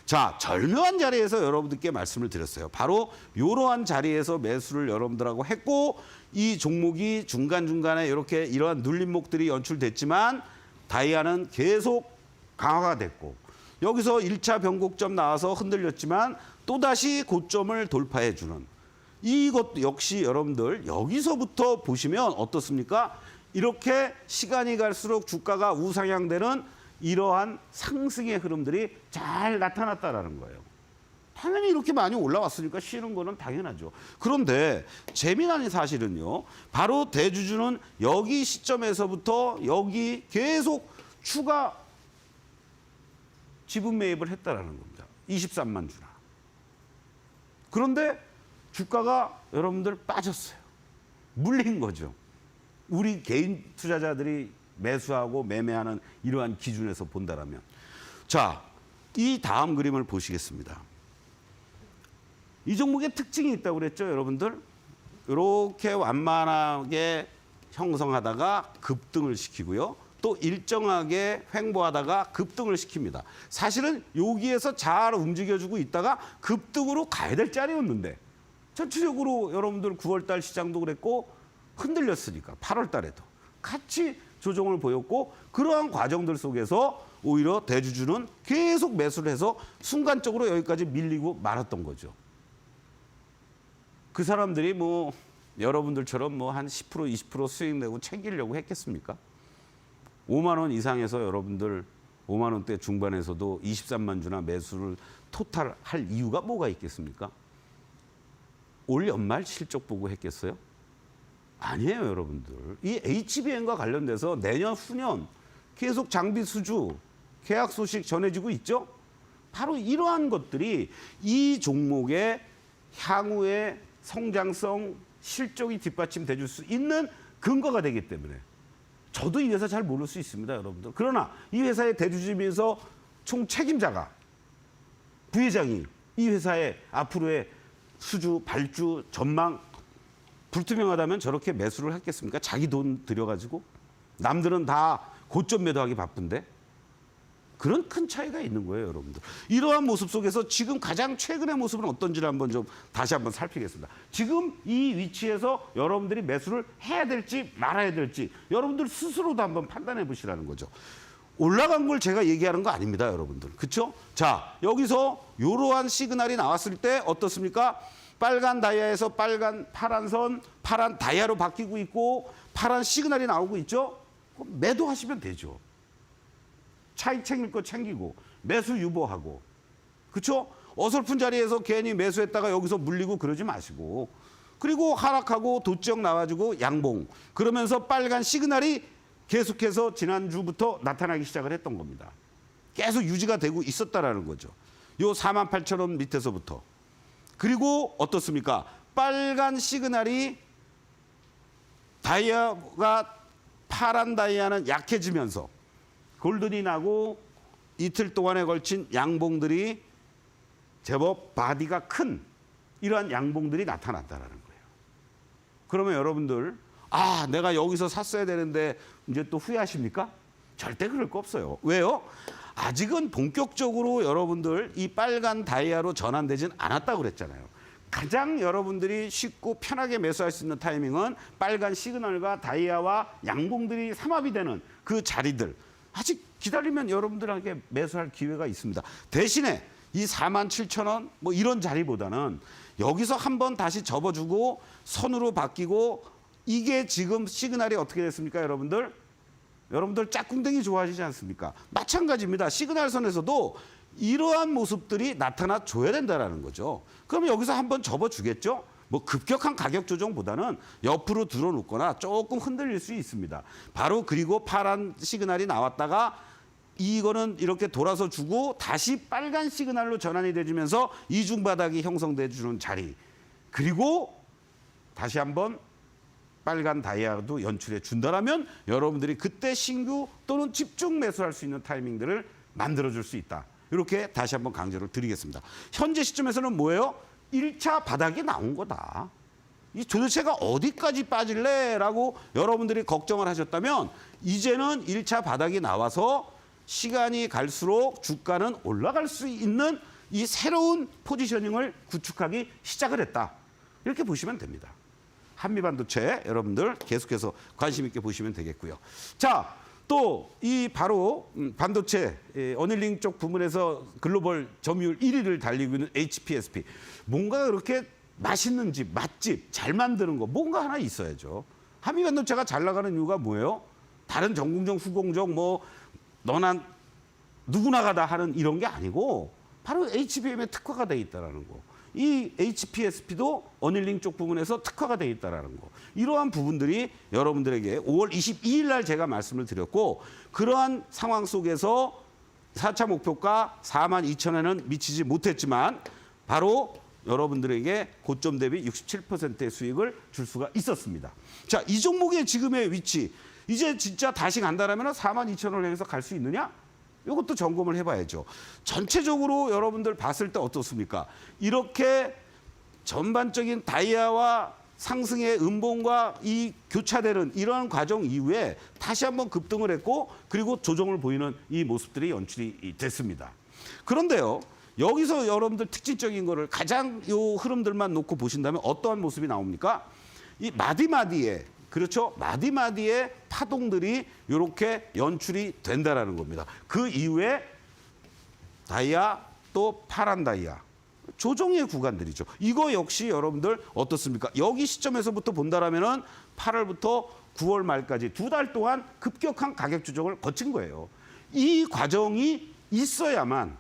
자, 절묘한 자리에서 여러분들께 말씀을 드렸어요. 바로 이러한 자리에서 매수를 여러분들하고 했고, 이 종목이 중간중간에 이렇게 이러한 눌림목들이 연출됐지만 다이아는 계속 강화가 됐고, 여기서 1차 변곡점 나와서 흔들렸지만 또다시 고점을 돌파해주는, 이것 역시 여러분들 여기서부터 보시면 어떻습니까? 이렇게 시간이 갈수록 주가가 우상향되는 이러한 상승의 흐름들이 잘 나타났다라는 거예요. 당연히 이렇게 많이 올라왔으니까 쉬는 거는 당연하죠. 그런데 재미난 사실은요, 바로 대주주는 여기 시점에서부터 여기 계속 추가 지분 매입을 했다라는 겁니다. 23만 주나. 그런데 주가가 여러분들 빠졌어요. 물린 거죠. 우리 개인 투자자들이 매수하고 매매하는 이러한 기준에서 본다라면. 자, 이 다음 그림을 보시겠습니다. 이 종목의 특징이 있다고 그랬죠, 여러분들? 이렇게 완만하게 형성하다가 급등을 시키고요. 또 일정하게 횡보하다가 급등을 시킵니다. 사실은 여기에서 잘 움직여주고 있다가 급등으로 가야 될 자리였는데, 전체적으로 여러분들 9월 달 시장도 그랬고 흔들렸으니까 8월 달에도 같이 조정을 보였고, 그러한 과정들 속에서 오히려 대주주는 계속 매수를 해서 순간적으로 여기까지 밀리고 말았던 거죠. 그 사람들이 뭐 여러분들처럼 뭐 한 10% 20% 수익 내고 챙기려고 했겠습니까? 5만 원 이상에서 여러분들 5만 원대 중반에서도 23만 주나 매수를 토탈할 이유가 뭐가 있겠습니까? 올 연말 실적 보고 했겠어요? 아니에요, 여러분들. 이 HBM과 관련돼서 내년, 후년 계속 장비 수주, 계약 소식 전해지고 있죠? 바로 이러한 것들이 이 종목의 향후의 성장성, 실적이 뒷받침돼 줄 수 있는 근거가 되기 때문에 저도 이 회사 잘 모를 수 있습니다, 여러분들. 그러나 이 회사의 대주주면서 총 책임자가, 부회장이 이 회사의 앞으로의 수주, 발주, 전망 불투명하다면 저렇게 매수를 했겠습니까? 자기 돈 들여가지고. 남들은 다 고점 매도하기 바쁜데. 그런 큰 차이가 있는 거예요, 여러분들. 이러한 모습 속에서 지금 가장 최근의 모습은 어떤지를 한번 좀 다시 한번 살피겠습니다. 지금 이 위치에서 여러분들이 매수를 해야 될지 말아야 될지 여러분들 스스로도 한번 판단해 보시라는 거죠. 올라간 걸 제가 얘기하는 거 아닙니다, 여러분들. 그렇죠? 자, 여기서 이러한 시그널이 나왔을 때 어떻습니까? 빨간 다이아에서 파란 선, 파란 다이아로 바뀌고 있고 파란 시그널이 나오고 있죠? 매도하시면 되죠. 차익 챙길 거 챙기고 매수 유보하고. 그렇죠? 어설픈 자리에서 괜히 매수했다가 여기서 물리고 그러지 마시고. 그리고 하락하고 도적 나와주고 양봉. 그러면서 빨간 시그널이 계속해서 지난주부터 나타나기 시작을 했던 겁니다. 계속 유지가 되고 있었다라는 거죠. 요 48,000원 밑에서부터. 그리고 어떻습니까? 빨간 시그널이 다이아가 파란 다이아는 약해지면서 골든이 나고 이틀 동안에 걸친 양봉들이 제법 바디가 큰 이러한 양봉들이 나타났다라는 거예요. 그러면 여러분들 내가 여기서 샀어야 되는데 이제 또 후회하십니까? 절대 그럴 거 없어요. 왜요? 아직은 본격적으로 여러분들 이 빨간 다이아로 전환되진 않았다고 그랬잖아요. 가장 여러분들이 쉽고 편하게 매수할 수 있는 타이밍은 빨간 시그널과 다이아와 양봉들이 삼합이 되는 그 자리들. 아직 기다리면 여러분들에게 매수할 기회가 있습니다. 대신에 이 47,000원 뭐 이런 자리보다는 여기서 한번 다시 접어주고 선으로 바뀌고 이게 지금 시그널이 어떻게 됐습니까, 여러분들? 여러분들 짝꿍댕이 좋아하시지 않습니까? 마찬가지입니다. 시그널 선에서도 이러한 모습들이 나타나 줘야 된다는 거죠. 그러면 여기서 한번 접어주겠죠? 뭐 급격한 가격 조정보다는 옆으로 들어놓거나 조금 흔들릴 수 있습니다. 바로 그리고 파란 시그널이 나왔다가 이거는 이렇게 돌아서 주고 다시 빨간 시그널로 전환이 되면서 이중 바닥이 형성돼 주는 자리. 그리고 다시 한번 빨간 다이아도 연출해 준다라면 여러분들이 그때 신규 또는 집중 매수할 수 있는 타이밍들을 만들어줄 수 있다. 이렇게 다시 한번 강조를 드리겠습니다. 현재 시점에서는 뭐예요? 1차 바닥이 나온 거다. 이 도대체가 어디까지 빠질래? 라고 여러분들이 걱정을 하셨다면 이제는 1차 바닥이 나와서 시간이 갈수록 주가는 올라갈 수 있는 이 새로운 포지셔닝을 구축하기 시작을 했다. 이렇게 보시면 됩니다. 한미반도체 여러분들 계속해서 관심 있게 보시면 되겠고요. 자, 또 이 바로 반도체 어닐링 쪽 부문에서 글로벌 점유율 1위를 달리고 있는 HPSP. 뭔가 그렇게 맛있는 집, 맛집, 잘 만드는 거 뭔가 하나 있어야죠. 한미반도체가 잘 나가는 이유가 뭐예요? 다른 전공정, 후공정 뭐 너나 누구나가 다 하는 이런 게 아니고 바로 HBM에 특화가 돼 있다는 거. 이 HPSP도 어닐링 쪽 부분에서 특화가 돼 있다는 거. 이러한 부분들이 여러분들에게 5월 22일 날 제가 말씀을 드렸고 그러한 상황 속에서 4차 목표가 42,000원에는 미치지 못했지만 바로 여러분들에게 고점 대비 67%의 수익을 줄 수가 있었습니다. 자, 이 종목의 지금의 위치. 이제 진짜 다시 간다라면 42,000원을 향해서 갈 수 있느냐? 이것도 점검을 해봐야죠. 전체적으로 여러분들 봤을 때 어떻습니까? 이렇게 전반적인 다이아와 상승의 음봉과 이 교차되는 이러한 과정 이후에 다시 한번 급등을 했고 그리고 조정을 보이는 이 모습들이 연출이 됐습니다. 그런데요. 여기서 여러분들 특징적인 거를 가장 요 흐름들만 놓고 보신다면 어떠한 모습이 나옵니까? 이 마디마디에 그렇죠. 마디마디의 파동들이 이렇게 연출이 된다라는 겁니다. 그 이후에 다이아 또 파란 다이아 조정의 구간들이죠. 이거 역시 여러분들 어떻습니까? 여기 시점에서부터 본다라면은 8월부터 9월 말까지 2달 동안 급격한 가격 조정을 거친 거예요. 이 과정이 있어야만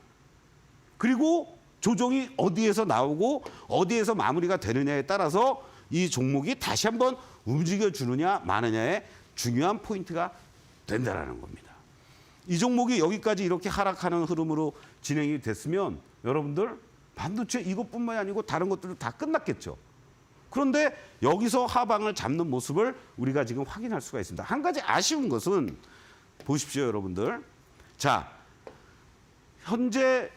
그리고 조정이 어디에서 나오고 어디에서 마무리가 되느냐에 따라서 이 종목이 다시 한번 움직여주느냐 마느냐의 중요한 포인트가 된다는 겁니다. 이 종목이 여기까지 이렇게 하락하는 흐름으로 진행이 됐으면 여러분들 반도체 이것뿐만이 아니고 다른 것들도 다 끝났겠죠. 그런데 여기서 하방을 잡는 모습을 우리가 지금 확인할 수가 있습니다. 한 가지 아쉬운 것은 보십시오, 여러분들. 자, 현재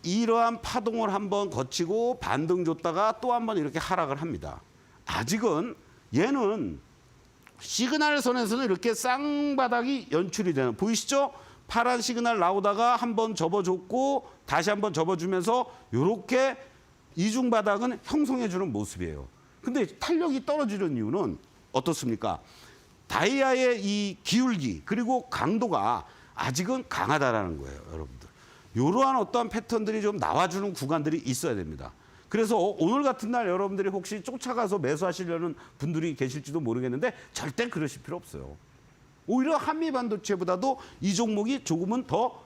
이러한 파동을 한번 거치고 반등 줬다가 또 한번 이렇게 하락을 합니다. 아직은 얘는 시그널 선에서는 이렇게 쌍바닥이 연출이 되는 보이시죠? 파란 시그널 나오다가 한번 접어줬고 다시 한번 접어주면서 이렇게 이중 바닥은 형성해 주는 모습이에요. 근데 탄력이 떨어지는 이유는 어떻습니까? 다이아의 이 기울기 그리고 강도가 아직은 강하다라는 거예요, 여러분들. 이러한 어떠한 패턴들이 좀 나와주는 구간들이 있어야 됩니다. 그래서 오늘 같은 날 여러분들이 혹시 쫓아가서 매수하시려는 분들이 계실지도 모르겠는데 절대 그러실 필요 없어요. 오히려 한미반도체보다도 이 종목이 조금은 더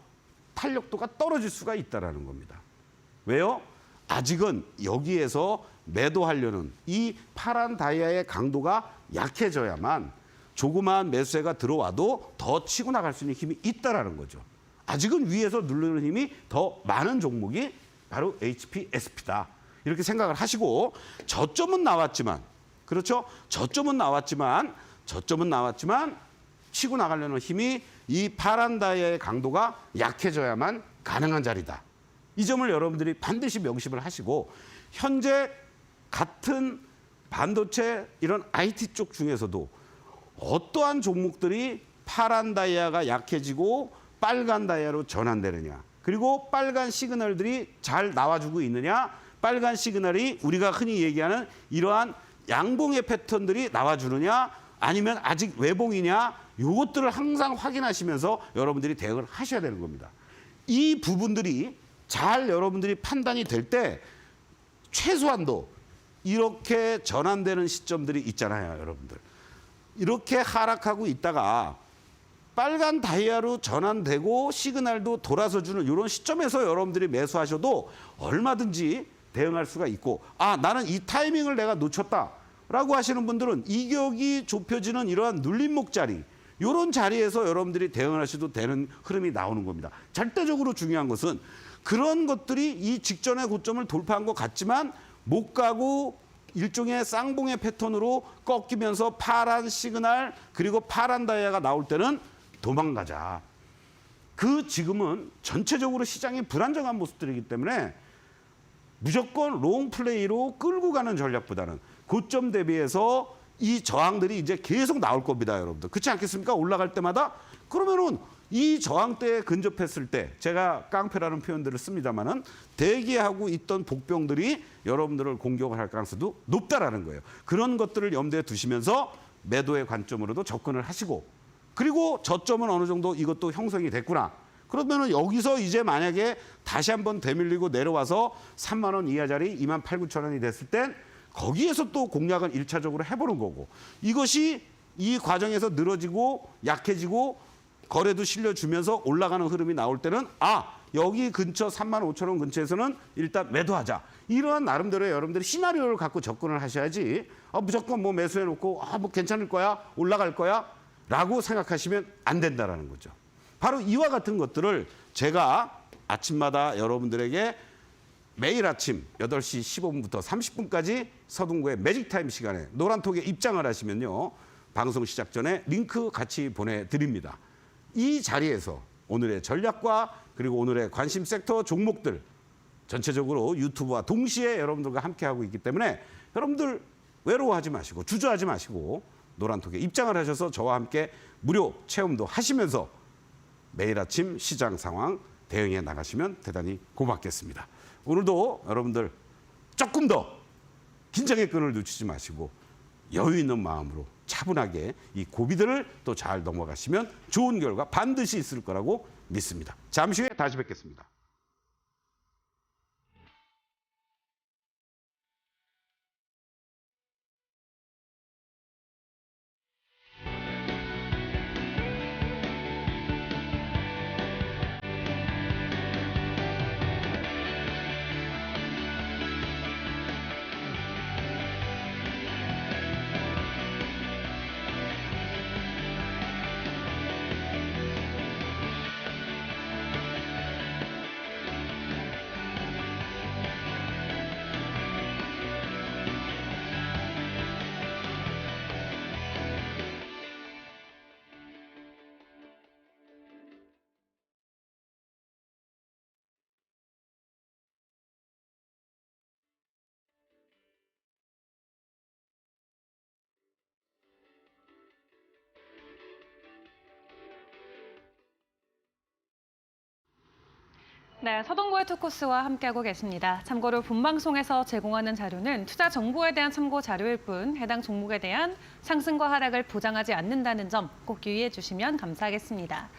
탄력도가 떨어질 수가 있다는 겁니다. 왜요? 아직은 여기에서 매도하려는 이 파란 다이아의 강도가 약해져야만 조그마한 매수세가 들어와도 더 치고 나갈 수 있는 힘이 있다는 거죠. 아직은 위에서 누르는 힘이 더 많은 종목이 바로 HPSP다. 이렇게 생각을 하시고 저점은 나왔지만 그렇죠? 저점은 나왔지만 치고 나가려는 힘이 이 파란 다이아의 강도가 약해져야만 가능한 자리다. 이 점을 여러분들이 반드시 명심을 하시고 현재 같은 반도체 이런 IT 쪽 중에서도 어떠한 종목들이 파란 다이아가 약해지고 빨간 다이아로 전환되느냐. 그리고 빨간 시그널들이 잘 나와주고 있느냐. 빨간 시그널이 우리가 흔히 얘기하는 이러한 양봉의 패턴들이 나와주느냐. 아니면 아직 외봉이냐. 이것들을 항상 확인하시면서 여러분들이 대응을 하셔야 되는 겁니다. 이 부분들이 잘 여러분들이 판단이 될 때 최소한도 이렇게 전환되는 시점들이 있잖아요, 여러분들. 이렇게 하락하고 있다가 빨간 다이아로 전환되고 시그널도 돌아서 주는 이런 시점에서 여러분들이 매수하셔도 얼마든지 대응할 수가 있고 아, 나는 이 타이밍을 내가 놓쳤다라고 하시는 분들은 이격이 좁혀지는 이러한 눌림목 자리 이런 자리에서 여러분들이 대응을 하셔도 되는 흐름이 나오는 겁니다. 절대적으로 중요한 것은 그런 것들이 이 직전의 고점을 돌파한 것 같지만 못 가고 일종의 쌍봉의 패턴으로 꺾이면서 파란 시그널 그리고 파란 다이아가 나올 때는 도망가자. 그 지금은 전체적으로 시장이 불안정한 모습들이기 때문에 무조건 롱 플레이로 끌고 가는 전략보다는 고점 대비해서 이 저항들이 이제 계속 나올 겁니다, 여러분들. 그렇지 않겠습니까? 올라갈 때마다 그러면은 이 저항대에 근접했을 때 제가 깡패라는 표현들을 씁니다만은 대기하고 있던 복병들이 여러분들을 공격을 할 가능성도 높다라는 거예요. 그런 것들을 염두에 두시면서 매도의 관점으로도 접근을 하시고 그리고 저점은 어느 정도 이것도 형성이 됐구나. 그러면은 여기서 이제 만약에 다시 한번 되밀리고 내려와서 3만 원 이하짜리 2만 8, 9천 원이 됐을 땐 거기에서 또 공략은 1차적으로 해보는 거고 이것이 이 과정에서 늘어지고 약해지고 거래도 실려주면서 올라가는 흐름이 나올 때는 아, 여기 근처 3만 5천 원 근처에서는 일단 매도하자. 이러한 나름대로의 여러분들이 시나리오를 갖고 접근을 하셔야지 무조건 뭐 매수해놓고 뭐 괜찮을 거야, 올라갈 거야 라고 생각하시면 안 된다라는 거죠. 바로 이와 같은 것들을 제가 아침마다 여러분들에게 매일 아침 8시 15분부터 30분까지 서동구의 매직타임 시간에 노란톡에 입장을 하시면요. 방송 시작 전에 링크 같이 보내드립니다. 이 자리에서 오늘의 전략과 그리고 오늘의 관심 섹터 종목들 전체적으로 유튜브와 동시에 여러분들과 함께하고 있기 때문에 여러분들 외로워하지 마시고 주저하지 마시고 노란톡에 입장을 하셔서 저와 함께 무료 체험도 하시면서 매일 아침 시장 상황 대응해 나가시면 대단히 고맙겠습니다. 오늘도 여러분들 조금 더 긴장의 끈을 놓치지 마시고 여유 있는 마음으로 차분하게 이 고비들을 또 잘 넘어가시면 좋은 결과 반드시 있을 거라고 믿습니다. 잠시 후에 다시 뵙겠습니다. 네, 서동구의 투코스와 함께하고 계십니다. 참고로 본방송에서 제공하는 자료는 투자 정보에 대한 참고 자료일 뿐 해당 종목에 대한 상승과 하락을 보장하지 않는다는 점 꼭 유의해 주시면 감사하겠습니다.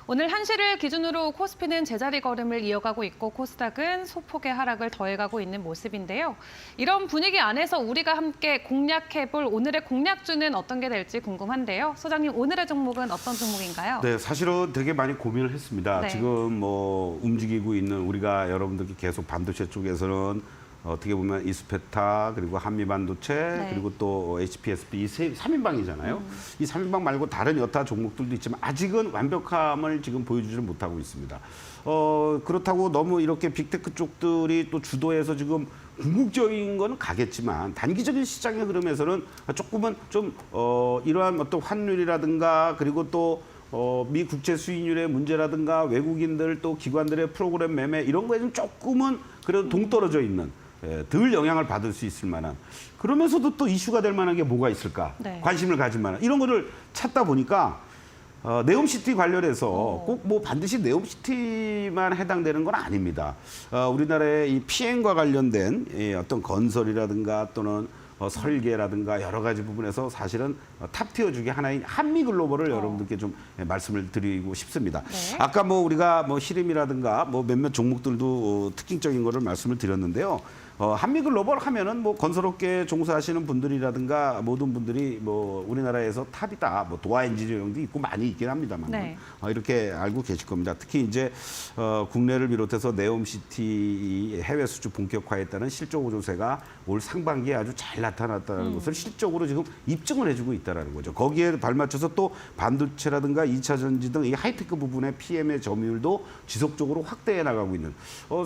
오늘 1시를 기준으로 코스피는 제자리 걸음을 이어가고 있고 코스닥은 소폭의 하락을 더해가고 있는 모습인데요. 이런 분위기 안에서 우리가 함께 공략해볼 오늘의 공략주는 어떤 게 될지 궁금한데요. 소장님, 오늘의 종목은 어떤 종목인가요? 네, 사실은 되게 많이 고민을 했습니다. 네. 지금 뭐 움직이고 있는 우리가 여러분들께 계속 반도체 쪽에서는 어떻게 보면 이스페타 그리고 한미반도체 네. 그리고 또 HPSP 이 3인방이잖아요. 이 3인방 말고 다른 여타 종목들도 있지만 아직은 완벽함을 지금 보여주지를 못하고 있습니다. 그렇다고 너무 이렇게 빅테크 쪽들이 또 주도해서 지금 궁극적인 건 가겠지만 단기적인 시장의 흐름에서는 조금은 좀 이러한 어떤 환율이라든가 그리고 또 미 국채 수익률의 문제라든가 외국인들 또 기관들의 프로그램 매매 이런 거에 좀 조금은 그래도 동떨어져 있는 덜 영향을 받을 수 있을 만한 그러면서도 또 이슈가 될 만한 게 뭐가 있을까 네. 관심을 가질 만한 이런 거를 찾다 보니까 네옴시티 관련해서 꼭 뭐 반드시 네옴시티만 해당되는 건 아닙니다. 우리나라의 이 PM과 관련된 어떤 건설이라든가 또는 설계라든가 여러 가지 부분에서 사실은 탑티어 중에 하나인 한미글로벌을 여러분들께 좀 말씀을 드리고 싶습니다. 네. 아까 뭐 우리가 뭐 히림이라든가 뭐 몇몇 종목들도 특징적인 거를 말씀을 드렸는데요. 한미글로벌 하면은 뭐 건설업계에 종사하시는 분들이라든가 모든 분들이 뭐 우리나라에서 탑이다. 뭐 도화 엔지니어링도 있고 많이 있긴 합니다만 네. 이렇게 알고 계실 겁니다. 특히 이제 국내를 비롯해서 네옴시티 해외 수주 본격화했다는 실적 호조세가 올 상반기에 아주 잘 나타났다는 것을 실적으로 지금 입증을 해주고 있다는 거죠. 거기에 발맞춰서 또 반도체라든가 2차 전지 등 이 하이테크 부분의 PM의 점유율도 지속적으로 확대해 나가고 있는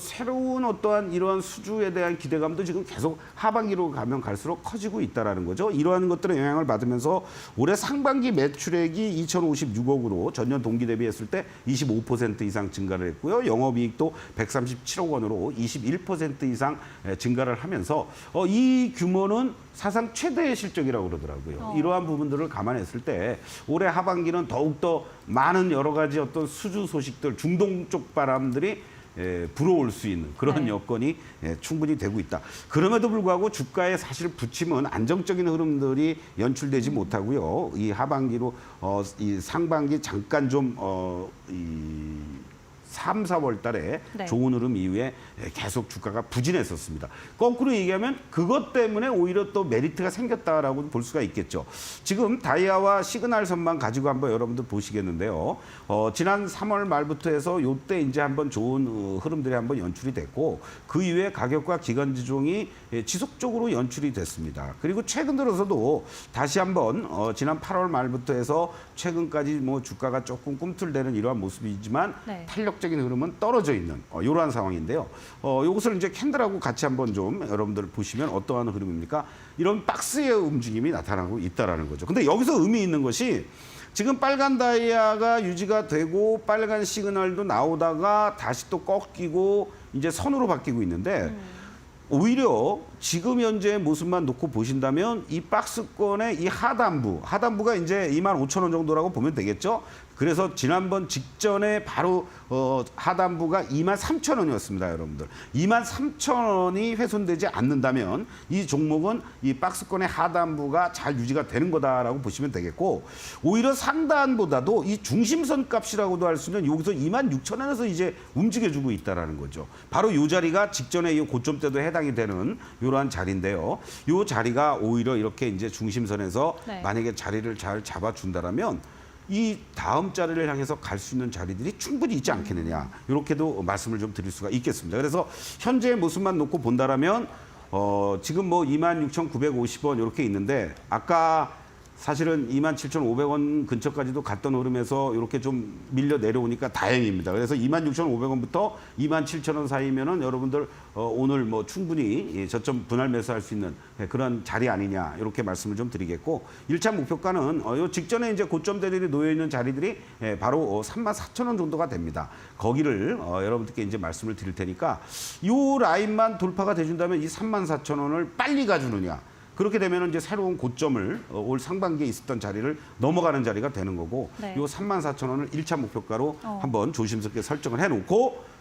새로운 어떠한 이러한 수주에 대한 기대감도 지금 계속 하반기로 가면 갈수록 커지고 있다는 거죠. 이러한 것들의 영향을 받으면서 올해 상반기 매출액이 2,056억으로 전년 동기 대비했을 때 25% 이상 증가를 했고요. 영업이익도 137억 원으로 21% 이상 증가를 하면서 이 규모는 사상 최대의 실적이라고 그러더라고요. 이러한 부분들을 감안했을 때 올해 하반기는 더욱더 많은 여러 가지 어떤 수주 소식들, 중동 쪽 바람들이 불어올 수 있는 그런 네. 여건이 충분히 되고 있다. 그럼에도 불구하고 주가에 사실 부침은 안정적인 흐름들이 연출되지 못하고요. 이 하반기로 이 상반기 잠깐 좀 이 3, 4월 달에 네. 좋은 흐름 이후에 계속 주가가 부진했었습니다. 거꾸로 얘기하면 그것 때문에 오히려 또 메리트가 생겼다라고 볼 수가 있겠죠. 지금 다이아와 시그널 선만 가지고 한번 여러분들 보시겠는데요. 지난 3월 말부터 해서 요때 이제 한번 좋은 흐름들이 한번 연출이 됐고 그 이후에 가격과 기간 지종이 지속적으로 연출이 됐습니다. 그리고 최근 들어서도 다시 한번 지난 8월 말부터 해서 최근까지 뭐 주가가 조금 꿈틀대는 이러한 모습이지만 네. 탄력적인 흐름은 떨어져 있는 이러한 상황인데요. 이것을 이제 캔들하고 같이 한번 좀 여러분들 보시면 어떠한 흐름입니까? 이런 박스의 움직임이 나타나고 있다라는 거죠. 근데 여기서 의미 있는 것이 지금 빨간 다이아가 유지가 되고 빨간 시그널도 나오다가 다시 또 꺾이고 이제 선으로 바뀌고 있는데 오히려 지금 현재의 모습만 놓고 보신다면 이 박스권의 이 하단부가 이제 25,000원 정도라고 보면 되겠죠. 그래서 지난번 직전에 바로 하단부가 23,000원이었습니다, 여러분들. 23,000원이 훼손되지 않는다면 이 종목은 이 박스권의 하단부가 잘 유지가 되는 거다라고 보시면 되겠고 오히려 상단보다도 이 중심선 값이라고도 할 수 있는 여기서 26,000원에서 이제 움직여주고 있다라는 거죠. 바로 이 자리가 직전에 이 고점 때도 해당이 되는 이러한 자리인데요. 이 자리가 오히려 이렇게 이제 중심선에서 네. 만약에 자리를 잘 잡아준다라면 이 다음 자리를 향해서 갈 수 있는 자리들이 충분히 있지 않겠느냐 이렇게도 말씀을 좀 드릴 수가 있겠습니다. 그래서 현재의 모습만 놓고 본다라면 지금 뭐 26,950원 이렇게 있는데 아까 사실은 27,500원 근처까지도 갔던 흐름에서 이렇게 좀 밀려 내려오니까 다행입니다. 그래서 26,500원부터 27,000원 사이면은 여러분들 오늘 뭐 충분히 저점 분할 매수할 수 있는 그런 자리 아니냐 이렇게 말씀을 좀 드리겠고 1차 목표가는 요 직전에 이제 고점대들이 놓여 있는 자리들이 바로 34,000원 정도가 됩니다. 거기를 여러분들께 이제 말씀을 드릴 테니까 요 라인만 돌파가 돼준다면 이 34,000원을 빨리 가주느냐. 그렇게 되면 이제 새로운 고점을 올 상반기에 있었던 자리를 넘어가는 자리가 되는 거고 네. 요 34,000원을 1차 목표가로 한번 조심스럽게 설정을 해놓고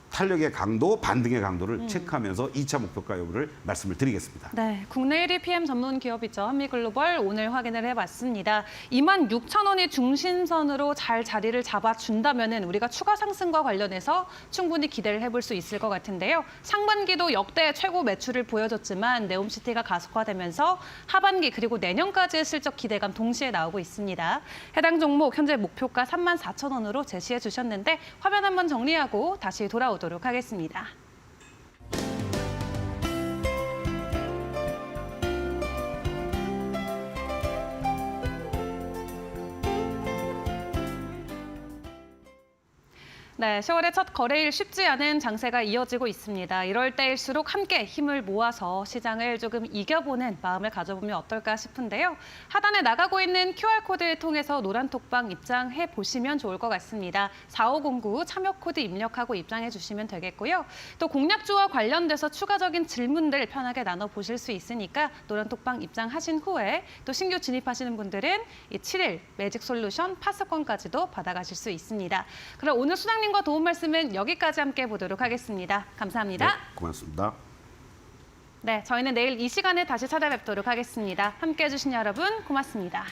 탄력의 강도, 반등의 강도를 체크하면서 2차 목표가 여부를 말씀을 드리겠습니다. 네, 국내 1위 PM 전문 기업이죠. 한미글로벌 오늘 확인을 해봤습니다. 26,000원이 중심선으로 잘 자리를 잡아준다면 우리가 추가 상승과 관련해서 충분히 기대를 해볼 수 있을 것 같은데요. 상반기도 역대 최고 매출을 보여줬지만 네옴시티가 가속화되면서 하반기 그리고 내년까지의 실적 기대감 동시에 나오고 있습니다. 해당 종목 현재 목표가 34,000원으로 제시해 주셨는데 화면 한번 정리하고 다시 돌아오도록 하겠습니다. 네, 10월의 첫 거래일 쉽지 않은 장세가 이어지고 있습니다. 이럴 때일수록 함께 힘을 모아서 시장을 조금 이겨보는 마음을 가져보면 어떨까 싶은데요. 하단에 나가고 있는 QR코드를 통해서 노란톡방 입장해 보시면 좋을 것 같습니다. 4509 참여 코드 입력하고 입장해 주시면 되겠고요. 또 공략주와 관련돼서 추가적인 질문들 편하게 나눠보실 수 있으니까 노란톡방 입장하신 후에 또 신규 진입하시는 분들은 이 7일 매직솔루션 파스권까지도 받아가실 수 있습니다. 그럼 오늘 수장님과 도움 말씀은 여기까지 함께 보도록 하겠습니다. 감사합니다. 네, 고맙습니다. 네, 저희는 내일 이 시간에 다시 찾아뵙도록 하겠습니다. 함께해 주신 여러분 고맙습니다.